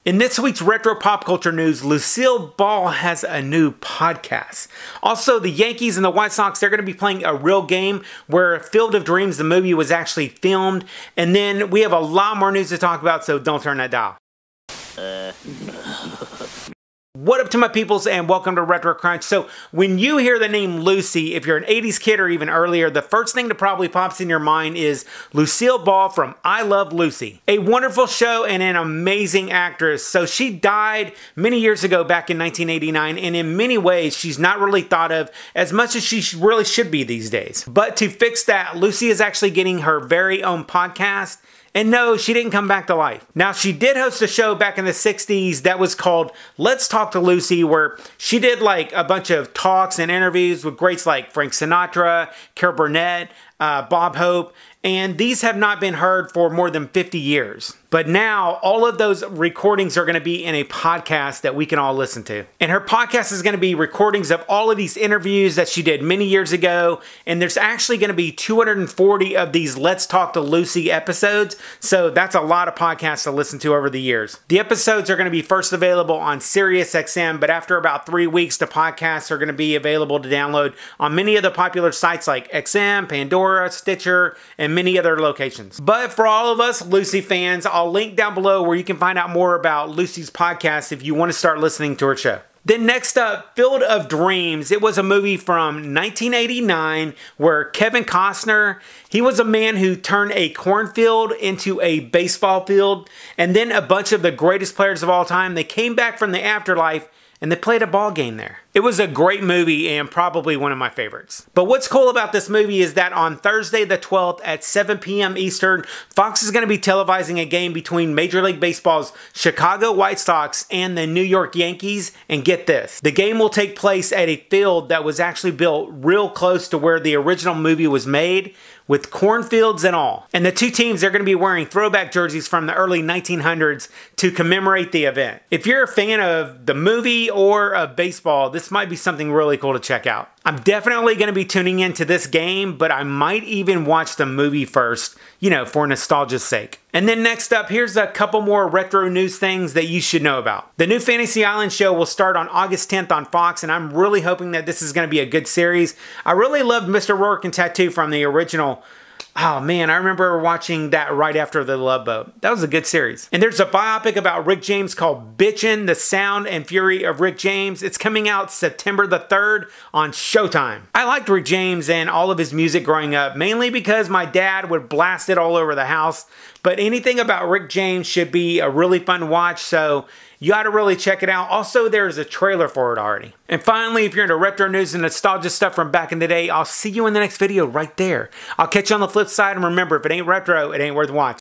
In this week's Retro Pop Culture News, Lucille Ball has a new podcast. Also, the Yankees and the White Sox, they're going to be playing a real game where Field of Dreams, the movie, was actually filmed. And then we have a lot more news to talk about, so don't turn that dial. What up to my peoples, and welcome to Retro Crunch. So when you hear the name Lucy, if you're an 80s kid or even earlier, the first thing that probably pops in your mind is Lucille Ball from I Love Lucy. A wonderful show and an amazing actress. So she died many years ago back in 1989, and in many ways she's not really thought of as much as she really should be these days. But to fix that, Lucy is actually getting her very own podcast. And no, she didn't come back to life. Now, she did host a show back in the 60s that was called Let's Talk to Lucy, where she did like a bunch of talks and interviews with greats like Frank Sinatra, Carol Burnett, Bob Hope, and these have not been heard for more than 50 years. But now, all of those recordings are going to be in a podcast that we can all listen to. And her podcast is going to be recordings of all of these interviews that she did many years ago. And there's actually going to be 240 of these Let's Talk to Lucy episodes. So that's a lot of podcasts to listen to over the years. The episodes are going to be first available on SiriusXM, but after about 3 weeks, the podcasts are going to be available to download on many of the popular sites like XM, Pandora, Stitcher, and many other locations. But for all of us Lucy fans, I'll link down below where you can find out more about Lucy's podcast if you want to start listening to her show. Then next up, Field of Dreams. It was a movie from 1989 where Kevin Costner, he was a man who turned a cornfield into a baseball field, and then a bunch of the greatest players of all time, they came back from the afterlife and they played a ball game there. It was a great movie and probably one of my favorites. But what's cool about this movie is that on Thursday the 12th at 7 p.m. Eastern, Fox is going to be televising a game between Major League Baseball's Chicago White Sox and the New York Yankees. And get this, the game will take place at a field that was actually built real close to where the original movie was made, with cornfields and all. And the two teams, they're going to be wearing throwback jerseys from the early 1900s to commemorate the event. If you're a fan of the movie or of baseball, this might be something really cool to check out. I'm definitely going to be tuning into this game, but I might even watch the movie first, you know, for nostalgia's sake. And then next up, here's a couple more retro news things that you should know about. The new Fantasy Island show will start on August 10th on Fox, and I'm really hoping that this is going to be a good series. I really loved Mr. Rourke and Tattoo from the original. Oh man, I remember watching that right after The Love Boat. That was a good series. And there's a biopic about Rick James called Bitchin', The Sound and Fury of Rick James. It's coming out September the 3rd on Showtime. I liked Rick James and all of his music growing up, mainly because my dad would blast it all over the house. But anything about Rick James should be a really fun watch, so you ought to really check it out. Also, there's a trailer for it already. And finally, if you're into retro news and nostalgia stuff from back in the day, I'll see you in the next video right there. I'll catch you on the flip side, and remember, if it ain't retro, it ain't worth watching.